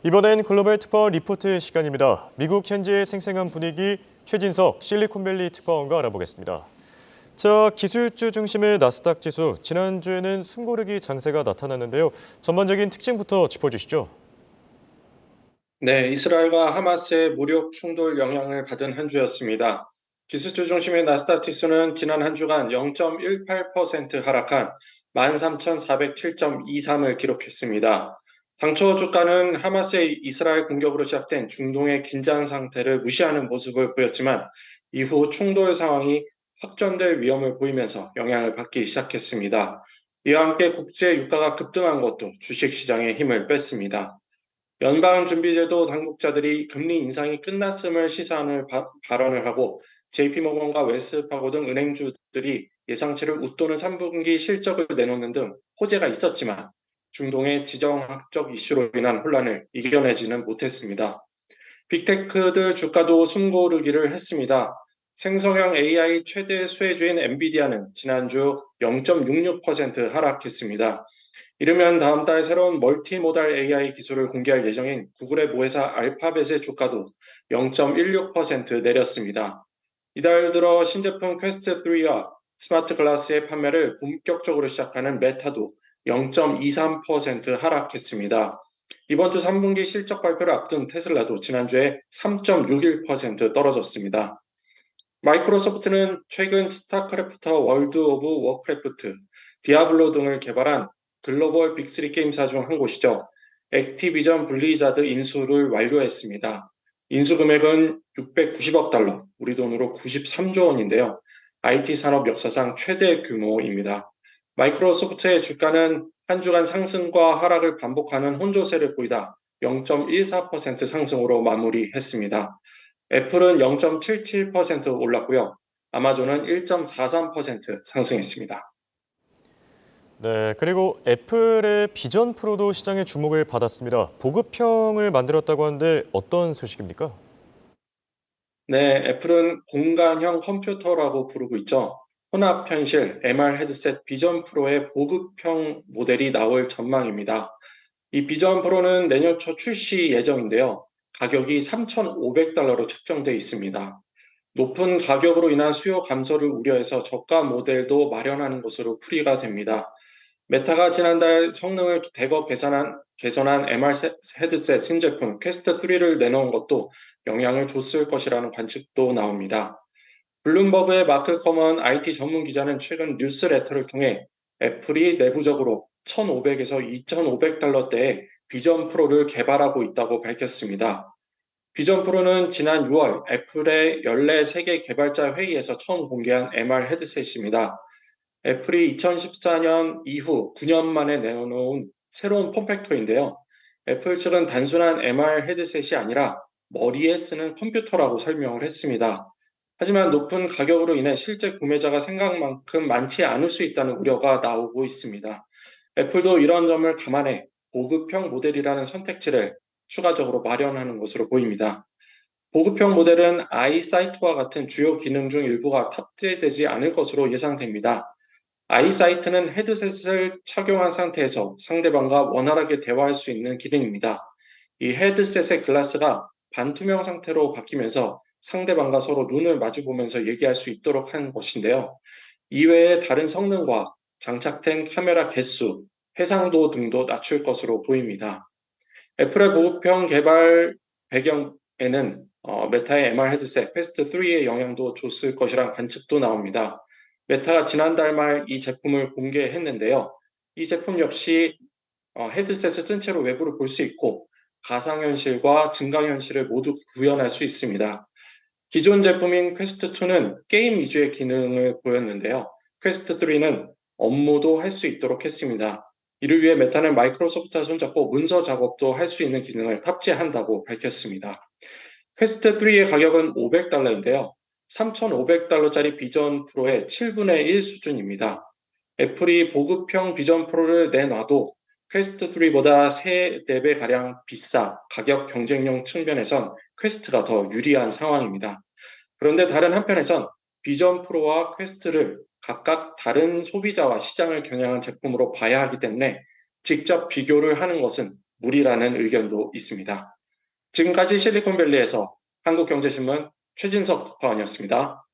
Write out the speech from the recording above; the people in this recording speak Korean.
이번엔 글로벌 특파원 리포트 시간입니다. 미국 현지의 생생한 분위기 최진석 실리콘밸리 특파원과 알아보겠습니다. 자, 기술주 중심의 나스닥 지수, 지난주에는 숨고르기 장세가 나타났는데요. 전반적인 특징부터 짚어주시죠. 네, 이스라엘과 하마스의 무력 충돌 영향을 받은 한 주였습니다. 기술주 중심의 나스닥 지수는 지난 한 주간 0.18% 하락한 13,407.23을 기록했습니다. 당초 주가는 하마스의 이스라엘 공격으로 시작된 중동의 긴장 상태를 무시하는 모습을 보였지만 이후 충돌 상황이 확전될 위험을 보이면서 영향을 받기 시작했습니다. 이와 함께 국제 유가가 급등한 것도 주식시장에 힘을 뺐습니다. 연방준비제도 당국자들이 금리 인상이 끝났음을 시사하는 발언을 하고 JP모건과 웰스파고 등 은행주들이 예상치를 웃도는 3분기 실적을 내놓는 등 호재가 있었지만 중동의 지정학적 이슈로 인한 혼란을 이겨내지는 못했습니다. 빅테크들 주가도 숨고르기를 했습니다. 생성형 AI 최대 수혜주인 엔비디아는 지난주 0.66% 하락했습니다. 이르면 다음 달 새로운 멀티모달 AI 기술을 공개할 예정인 구글의 모회사 알파벳의 주가도 0.16% 내렸습니다. 이달 들어 신제품 퀘스트 3와 스마트 글라스의 판매를 본격적으로 시작하는 메타도 0.23% 하락했습니다. 이번 주 3분기 실적 발표를 앞둔 테슬라도 지난주에 3.61% 떨어졌습니다. 마이크로소프트는 최근 스타크래프트와 월드 오브 워크래프트, 디아블로 등을 개발한 글로벌 빅3 게임사 중 한 곳이죠. 액티비전 블리자드 인수를 완료했습니다. 인수 금액은 690억 달러, 우리 돈으로 93조 원인데요. IT 산업 역사상 최대 규모입니다. 마이크로소프트의 주가는 한 주간 상승과 하락을 반복하는 혼조세를 보이다 0.14% 상승으로 마무리했습니다. 애플은 0.77% 올랐고요. 아마존은 1.43% 상승했습니다. 네, 그리고 애플의 비전 프로도 시장의 주목을 받았습니다. 보급형을 만들었다고 하는데 어떤 소식입니까? 네, 애플은 공간형 컴퓨터라고 부르고 있죠. 혼합 현실 MR 헤드셋 비전 프로의 보급형 모델이 나올 전망입니다. 이 비전 프로는 내년 초 출시 예정인데요. 가격이 3,500달러로 책정돼 있습니다. 높은 가격으로 인한 수요 감소를 우려해서 저가 모델도 마련하는 것으로 풀이가 됩니다. 메타가 지난달 성능을 대거 개선한 MR 헤드셋 신제품 퀘스트 3를 내놓은 것도 영향을 줬을 것이라는 관측도 나옵니다. 블룸버그의 마크 커먼 IT 전문 기자는 최근 뉴스레터를 통해 애플이 내부적으로 1,500에서 2,500달러대의 비전 프로를 개발하고 있다고 밝혔습니다. 비전 프로는 지난 6월 애플의 연례 세계 개발자 회의에서 처음 공개한 MR 헤드셋입니다. 애플이 2014년 이후 9년 만에 내놓은 새로운 폼팩터인데요. 애플 측은 단순한 MR 헤드셋이 아니라 머리에 쓰는 컴퓨터라고 설명을 했습니다. 하지만 높은 가격으로 인해 실제 구매자가 생각만큼 많지 않을 수 있다는 우려가 나오고 있습니다. 애플도 이런 점을 감안해 보급형 모델이라는 선택지를 추가적으로 마련하는 것으로 보입니다. 보급형 모델은 아이사이트와 같은 주요 기능 중 일부가 탑재되지 않을 것으로 예상됩니다. 아이사이트는 헤드셋을 착용한 상태에서 상대방과 원활하게 대화할 수 있는 기능입니다. 이 헤드셋의 글라스가 반투명 상태로 바뀌면서 상대방과 서로 눈을 마주보면서 얘기할 수 있도록 하는 것인데요. 이외에 다른 성능과 장착된 카메라 개수, 해상도 등도 낮출 것으로 보입니다. 애플의 보급형 개발 배경에는 메타의 MR 헤드셋 퀘스트 3의 영향도 줬을 것이란 관측도 나옵니다. 메타가 지난달 말 이 제품을 공개했는데요. 이 제품 역시 헤드셋을 쓴 채로 외부를 볼 수 있고 가상현실과 증강현실을 모두 구현할 수 있습니다. 기존 제품인 퀘스트 2는 게임 위주의 기능을 보였는데요. 퀘스트 3는 업무도 할 수 있도록 했습니다. 이를 위해 메타는 마이크로소프트와 손잡고 문서 작업도 할 수 있는 기능을 탑재한다고 밝혔습니다. 퀘스트 3의 가격은 500달러인데요. 3,500달러짜리 비전 프로의 7분의 1 수준입니다. 애플이 보급형 비전 프로를 내놔도 퀘스트 3보다 3, 4배가량 비싸 가격 경쟁력 측면에선 퀘스트가 더 유리한 상황입니다. 그런데 다른 한편에선 비전 프로와 퀘스트를 각각 다른 소비자와 시장을 겨냥한 제품으로 봐야 하기 때문에 직접 비교를 하는 것은 무리라는 의견도 있습니다. 지금까지 실리콘밸리에서 한국경제신문 최진석 특파원이었습니다.